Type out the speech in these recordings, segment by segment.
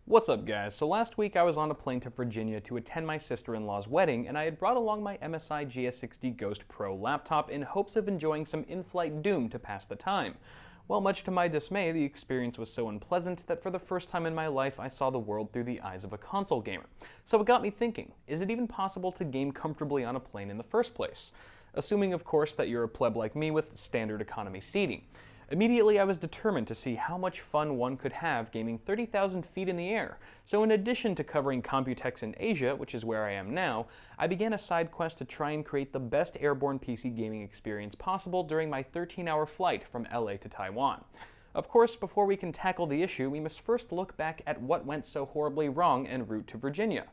What's up, guys? So last week I was on a plane to Virginia to attend my sister-in-law's wedding, and I had brought along my MSI GS60 Ghost Pro laptop in hopes of enjoying some in-flight Doom to pass the time. Well, much to my dismay, the experience was so unpleasant that for the first time in my life I saw the world through the eyes of a console gamer. So it got me thinking, is it even possible to game comfortably on a plane in the first place? Assuming, of course, that you're a pleb like me with standard economy seating. Immediately, I was determined to see how much fun one could have gaming 30,000 feet in the air. So in addition to covering Computex in Asia, which is where I am now, I began a side quest to try and create the best airborne PC gaming experience possible during my 13-hour flight from LA to Taiwan. Of course, before we can tackle the issue, we must first look back at what went so horribly wrong en route to Virginia.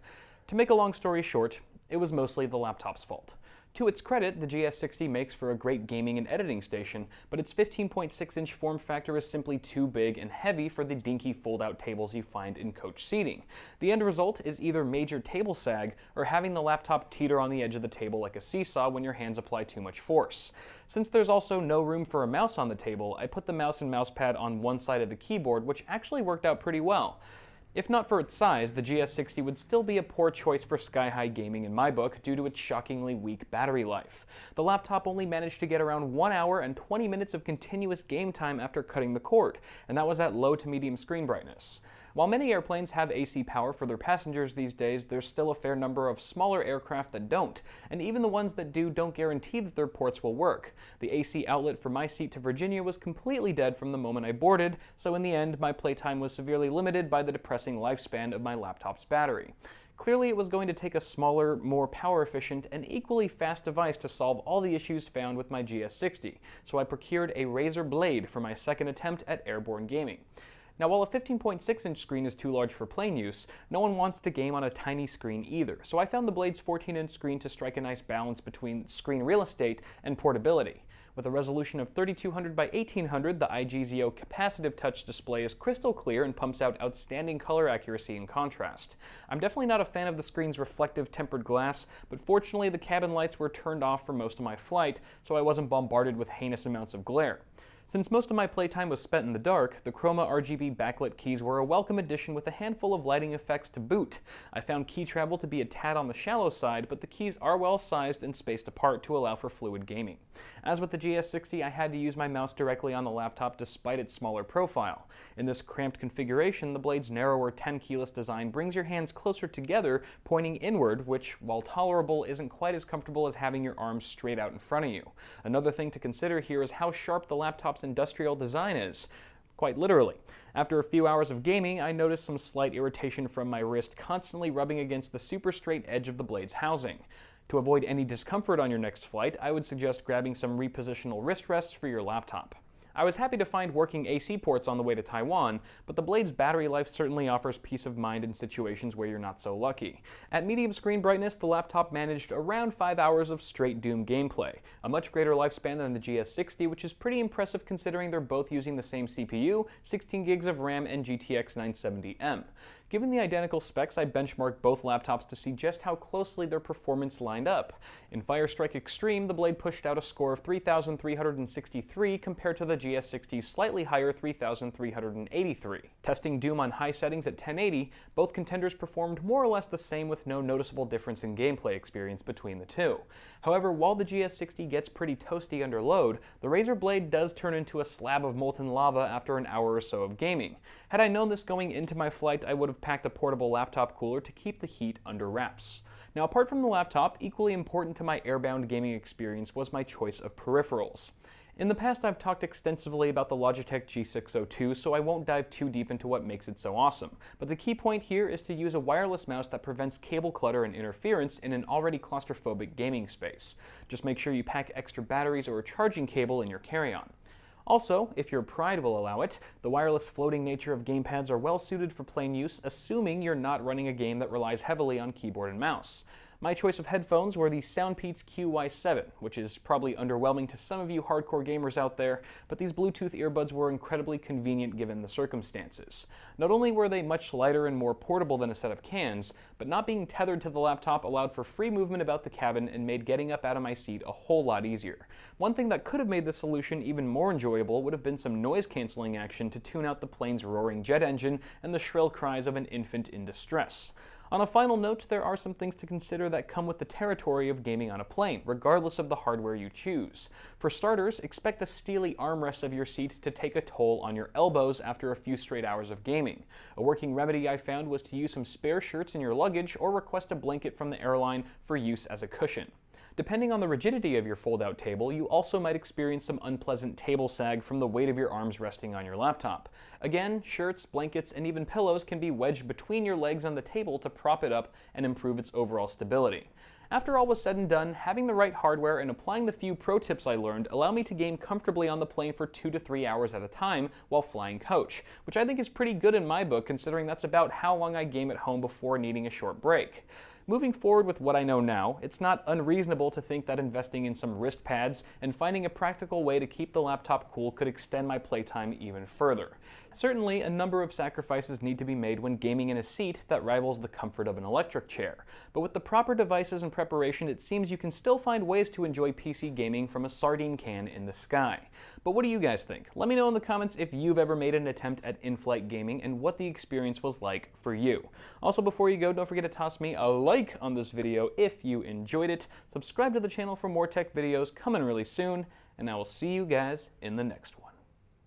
To make a long story short, it was mostly the laptop's fault. To its credit, the GS60 makes for a great gaming and editing station, but its 15.6-inch form factor is simply too big and heavy for the dinky fold-out tables you find in coach seating. The end result is either major table sag or having the laptop teeter on the edge of the table like a seesaw when your hands apply too much force. Since there's also no room for a mouse on the table, I put the mouse and mousepad on one side of the keyboard, which actually worked out pretty well. If not for its size, the GS60 would still be a poor choice for sky-high gaming in my book due to its shockingly weak battery life. The laptop only managed to get around 1 hour and 20 minutes of continuous game time after cutting the cord, and that was at low to medium screen brightness. While many airplanes have AC power for their passengers these days, there's still a fair number of smaller aircraft that don't, and even the ones that do don't guarantee that their ports will work. The AC outlet for my seat to Virginia was completely dead from the moment I boarded, so in the end, my playtime was severely limited by the depressing lifespan of my laptop's battery. Clearly, it was going to take a smaller, more power-efficient, and equally fast device to solve all the issues found with my GS60, so I procured a Razer Blade for my second attempt at airborne gaming. Now, while a 15.6-inch screen is too large for plane use, no one wants to game on a tiny screen either, so I found the Blade's 14-inch screen to strike a nice balance between screen real estate and portability. With a resolution of 3200 by 1800, the IGZO capacitive touch display is crystal clear and pumps out outstanding color accuracy and contrast. I'm definitely not a fan of the screen's reflective tempered glass, but fortunately the cabin lights were turned off for most of my flight, so I wasn't bombarded with heinous amounts of glare. Since most of my playtime was spent in the dark, the Chroma RGB backlit keys were a welcome addition with a handful of lighting effects to boot. I found key travel to be a tad on the shallow side, but the keys are well sized and spaced apart to allow for fluid gaming. As with the GS60, I had to use my mouse directly on the laptop despite its smaller profile. In this cramped configuration, the Blade's narrower 10-keyless design brings your hands closer together, pointing inward, which, while tolerable, isn't quite as comfortable as having your arms straight out in front of you. Another thing to consider here is how sharp the laptop's industrial design is. Quite literally. After a few hours of gaming, I noticed some slight irritation from my wrist constantly rubbing against the super straight edge of the Blade's housing. To avoid any discomfort on your next flight, I would suggest grabbing some repositional wrist rests for your laptop. I was happy to find working AC ports on the way to Taiwan, but the Blade's battery life certainly offers peace of mind in situations where you're not so lucky. At medium screen brightness, the laptop managed around 5 hours of straight Doom gameplay, a much greater lifespan than the GS60, which is pretty impressive considering they're both using the same CPU, 16 gigs of RAM, and GTX 970M. Given the identical specs, I benchmarked both laptops to see just how closely their performance lined up. In Firestrike Extreme, the Blade pushed out a score of 3,363 compared to the GS60's slightly higher 3,383. Testing Doom on high settings at 1080, both contenders performed more or less the same with no noticeable difference in gameplay experience between the two. However, while the GS60 gets pretty toasty under load, the Razer Blade does turn into a slab of molten lava after an hour or so of gaming. Had I known this going into my flight, I would have packed a portable laptop cooler to keep the heat under wraps. Now, apart from the laptop, equally important to my airbound gaming experience was my choice of peripherals. In the past, I've talked extensively about the Logitech G602, so I won't dive too deep into what makes it so awesome. But the key point here is to use a wireless mouse that prevents cable clutter and interference in an already claustrophobic gaming space. Just make sure you pack extra batteries or a charging cable in your carry-on. Also, if your pride will allow it, the wireless floating nature of gamepads are well suited for plane use, assuming you're not running a game that relies heavily on keyboard and mouse. My choice of headphones were the Soundpeats QY7, which is probably underwhelming to some of you hardcore gamers out there, but these Bluetooth earbuds were incredibly convenient given the circumstances. Not only were they much lighter and more portable than a set of cans, but not being tethered to the laptop allowed for free movement about the cabin and made getting up out of my seat a whole lot easier. One thing that could have made the solution even more enjoyable would have been some noise cancelling action to tune out the plane's roaring jet engine and the shrill cries of an infant in distress. On a final note, there are some things to consider that come with the territory of gaming on a plane, regardless of the hardware you choose. For starters, expect the steely armrests of your seats to take a toll on your elbows after a few straight hours of gaming. A working remedy I found was to use some spare shirts in your luggage or request a blanket from the airline for use as a cushion. Depending on the rigidity of your fold-out table, you also might experience some unpleasant table sag from the weight of your arms resting on your laptop. Again, shirts, blankets, and even pillows can be wedged between your legs on the table to prop it up and improve its overall stability. After all was said and done, having the right hardware and applying the few pro tips I learned allow me to game comfortably on the plane for 2 to 3 hours at a time while flying coach, which I think is pretty good in my book considering that's about how long I game at home before needing a short break. Moving forward with what I know now, it's not unreasonable to think that investing in some wrist pads and finding a practical way to keep the laptop cool could extend my playtime even further. Certainly, a number of sacrifices need to be made when gaming in a seat that rivals the comfort of an electric chair. But with the proper devices and preparation, it seems you can still find ways to enjoy PC gaming from a sardine can in the sky. But what do you guys think? Let me know in the comments if you've ever made an attempt at in-flight gaming and what the experience was like for you. Also, before you go, don't forget to toss me a like on this video if you enjoyed it. Subscribe to the channel for more tech videos coming really soon, and I will see you guys in the next one.